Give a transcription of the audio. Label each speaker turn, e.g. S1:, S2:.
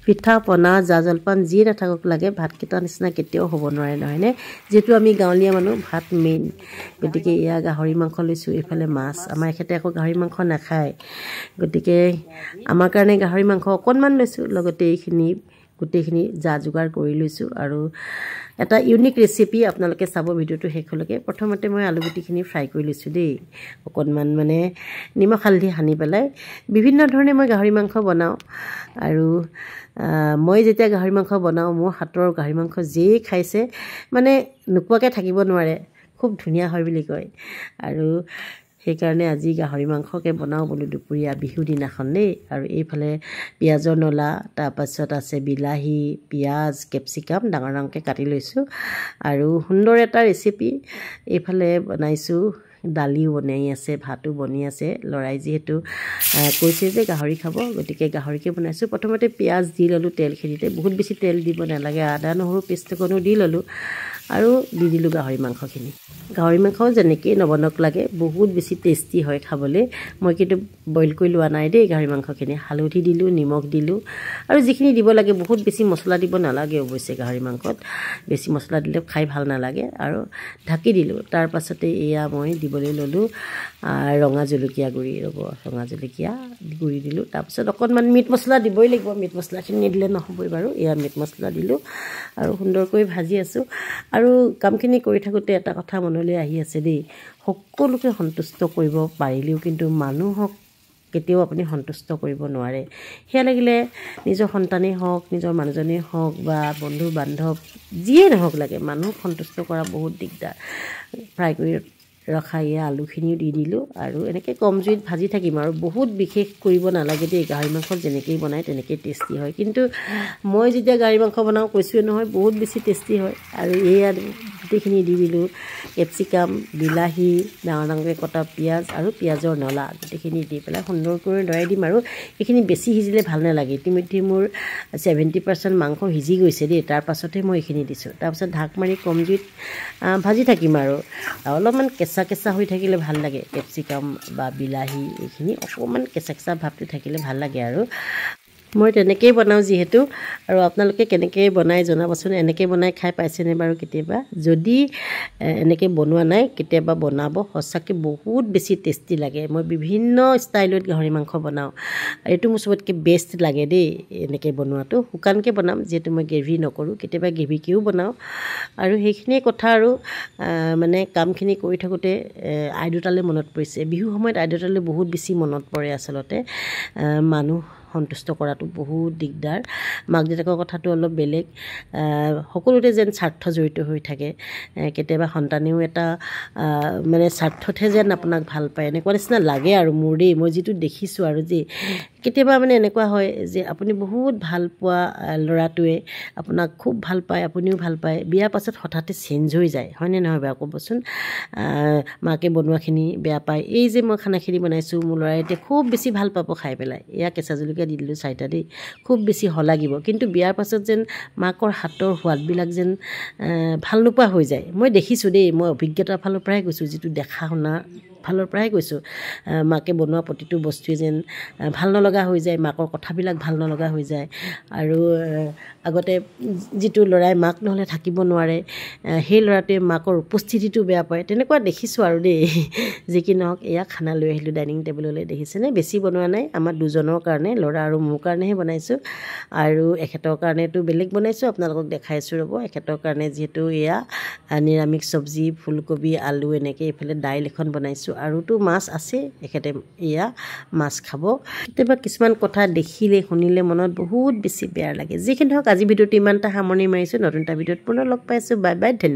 S1: পিঠা পনা জা জলপান যি নাথাকক লাগে ভাতকেইটা নিচিনা কেতিয়াও হ'ব নোৱাৰে নহয়নে যেহেতু আমি গাঁৱলীয়া মানুহ ভাত মেইন গতিকে এয়া গাহৰি মাংস লৈছোঁ এইফালে মাছ আমাৰ এখেতে আকৌ গাহৰি মাংস নাখায় গতিকে আমাৰ কাৰণে গাহৰি মাংস অকণমান লৈছোঁ লগতে এইখিনি গোটেইখিনি যা যোগাৰ কৰি লৈছোঁ আৰু এটা ইউনিক ৰেচিপি আপোনালোকে চাব ভিডিঅ'টো শেষলৈকে প্ৰথমতে মই আলুগুটিখিনি ফ্ৰাই কৰি লৈছোঁ দেই অকণমান মানে নিমখ হালধি সানি পেলাই বিভিন্ন ধৰণে মই গাহৰি মাংস বনাওঁ আৰু মই যেতিয়া গাহৰি মাংস বনাওঁ মোৰ হাতৰ গাহৰি মাংস যিয়ে খাইছে মানে নোপোৱাকৈ থাকিব নোৱাৰে খুব ধুনীয়া হয় বুলি কয় আৰু সেইকাৰণে আজি গাহৰি মাংসকে বনাওঁ বোলো দুপৰীয়া বিহু দিনাখন দেই আৰু এইফালে পিঁয়াজৰ নলা তাৰপাছত আছে বিলাহী পিঁয়াজ কেপচিকাম ডাঙৰ ডাঙৰকৈ কাটি লৈছোঁ আৰু সুন্দৰ এটা ৰেচিপি এইফালে বনাইছোঁ দালিও বনাই আছে ভাতো বনি আছে লৰাই যিহেতু কৈছে যে গাহৰি খাব গতিকে গাহৰিকে বনাইছোঁ প্ৰথমতে পিঁয়াজ দি ল'লোঁ তেলখিনিতে বহুত বেছি তেল দিব নালাগে আদা নহৰু পেষ্ট অকণো দি ল'লোঁ আৰু দি দিলোঁ গাহৰি মাংসখিনি গাহৰি মাংসও যেনেকৈ নবনাওক লাগে বহুত বেছি টেষ্টি হয় খাবলৈ মই কিন্তু বইল কৰি লোৱা নাই দেই গাহৰি মাংসখিনি হালধি দিলোঁ নিমখ দিলোঁ আৰু যিখিনি দিব লাগে বহুত বেছি মছলা দিব নালাগে অৱশ্যে গাহৰি মাংসত বেছি মছলা দিলে খাই ভাল নালাগে আৰু ঢাকি দিলোঁ তাৰ পাছতে এয়া মই দিবলৈ ল'লোঁ ৰঙা জলকীয়া গুড়ি ৰ'ব ৰঙা জলকীয়া গুড়ি দিলোঁ তাৰপিছত অকণমান মিট মছলা দিবই লাগিব মিট মছলাখিনি নিদিলে নহ'বই বাৰু এয়া মিট মছলা দিলোঁ আৰু সুন্দৰকৈ ভাজি আছোঁ আৰু কামখিনি কৰি থাকোঁতে এটা কথা মনলৈ আহি আছে দেই সকলোকে সন্তুষ্ট কৰিব পাৰিলেও কিন্তু মানুহক কেতিয়াও আপুনি সন্তুষ্ট কৰিব নোৱাৰে সেয়া লাগিলে নিজৰ সন্তানেই হওক নিজৰ মানুহজনেই হওক বা বন্ধু বান্ধৱ যিয়ে নহওক লাগে মানুহক সন্তুষ্ট কৰা বহুত দিগদাৰ ফ্ৰাই কৰি ৰখা এয়া আলুখিনিও দি দিলোঁ আৰু এনেকৈ কম জুইত ভাজি থাকিম আৰু বহুত বিশেষ কৰিব নালাগে দেই গাহৰি মাংস যেনেকৈয়ে বনায় তেনেকৈ টেষ্টি হয় কিন্তু মই যেতিয়া গাহৰি মাংস বনাওঁ কৈছোঁৱে নহয় বহুত বেছি টেষ্টি হয় আৰু এয়া গোটেইখিনি দি দিলোঁ কেপচিকাম বিলাহী ডাঙৰ ডাঙৰকৈ কটা পিঁয়াজ আৰু পিঁয়াজৰ নলা গোটেইখিনি দি পেলাই সুন্দৰকৈ লৰাই দিম আৰু এইখিনি বেছি সিজিলে ভাল নালাগে ইতিমধ্যে মোৰ 70% মাংস সিজি গৈছে দেই তাৰ পাছতহে মই এইখিনি দিছোঁ তাৰপিছত ঢাক মাৰি কম জুইত ভাজি থাকিম আৰু অলপমান কেঁচা কেঁচা হৈ থাকিলে ভাল লাগে কেপচিকাম বা বিলাহী এইখিনি অকণমান কেঁচা কেঁচা ভাৱটো থাকিলে ভাল লাগে আৰু মই তেনেকৈয়ে বনাওঁ যিহেতু আৰু আপোনালোকে কেনেকৈ বনাই জনাবচোন এনেকৈ বনাই খাই পাইছেনে বাৰু কেতিয়াবা যদি এনেকৈ বনোৱা নাই কেতিয়াবা বনাব সঁচাকৈ বহুত বেছি টেষ্টি লাগে মই বিভিন্ন ষ্টাইলত গাহৰি মাংস বনাওঁ এইটো মোৰ চবতকৈ বেষ্ট লাগে দেই এনেকৈ বনোৱাটো শুকানকৈ বনাম যিহেতু মই গ্ৰেভি নকৰোঁ কেতিয়াবা গ্ৰেভিকৈও বনাওঁ আৰু সেইখিনিয়ে কথা আৰু মানে কামখিনি কৰি থাকোঁতে আই দুটালৈ মনত পৰিছে বিহু সময়ত আই দুটালৈ বহুত বেছি মনত পৰে আচলতে মানুহ সন্তুষ্ট কৰাটো বহুত দিগদাৰ মাক দেউতাকৰ কথাটো অলপ বেলেগ সকলোতে যেন স্বাৰ্থ জড়িত হৈ থাকে কেতিয়াবা সন্তানেও এটা মানে স্বাৰ্থতহে যেন আপোনাক ভাল পায় এনেকুৱা নিচিনা লাগে আৰু মোৰ দেই মই যিটো দেখিছোঁ আৰু যে কেতিয়াবা মানে এনেকুৱা হয় যে আপুনি বহুত ভাল পোৱা ল'ৰাটোৱে আপোনাক খুব ভাল পায় আপুনিও ভাল পায় বিয়াৰ পাছত হঠাতে চেঞ্জ হৈ যায় হয়নে নহয় বাৰু ক'বচোন মাকে বনোৱাখিনি বেয়া পায় এই যে মই খানাখিনি বনাইছোঁ মোৰ ল'ৰাই এতিয়া খুব বেছি ভাল পাব খাই পেলাই এয়া কেঁচা জলকীয়া দি দিলোঁ 4টা দেই খুব বেছি লাগিব কিন্তু বিয়াৰ পাছত যেন মাকৰ হাতৰ সোৱাদবিলাক যেন ভাল নোপোৱা হৈ যায় মই দেখিছোঁ দেই মই অভিজ্ঞতাৰ ফালৰ পৰাই কৈছোঁ যিটো দেখা শুনা ফালৰ পৰাই কৈছোঁ মাকে বনোৱা প্ৰতিটো বস্তুৱে যেন ভাল নলগা হৈ যায় মাকৰ কথাবিলাক ভাল নলগা হৈ যায় আৰু আগতে যিটো ল'ৰাই মাক নহ'লে থাকিব নোৱাৰে সেই ল'ৰাটোৱে মাকৰ উপস্থিতিটো বেয়া পায় তেনেকুৱা দেখিছোঁ আৰু দেই যি কি নহওক এয়া খানা লৈ আহিলোঁ ডাইনিং টেবুললৈ দেখিছেনে বেছি বনোৱা নাই আমাৰ দুজনৰ কাৰণে ল'ৰা আৰু মোৰ কাৰণেহে বনাইছোঁ আৰু এখেতৰ কাৰণেতো বেলেগ বনাইছোঁ আপোনালোকক দেখাইছোঁ ৰ'ব এখেতৰ কাৰণে যিহেতু এয়া নিৰামিষ চব্জি ফুলকবি আলু এনেকৈ এইফালে দাইল এখন বনাইছোঁ আৰুতো মাছ আছে এখেতে এয়া মাছ খাব কেতিয়াবা কিছুমান কথা দেখিলে শুনিলে মনত বহুত বেছি বেয়া লাগে যিখিনি হওক আজি ভিডিঅ'টো ইমানটা সামৰণি মাৰিছোঁ নতুন এটা ভিডিঅ'ত পুনৰ লগ পাইছোঁ বাই বাই ধন্যবাদ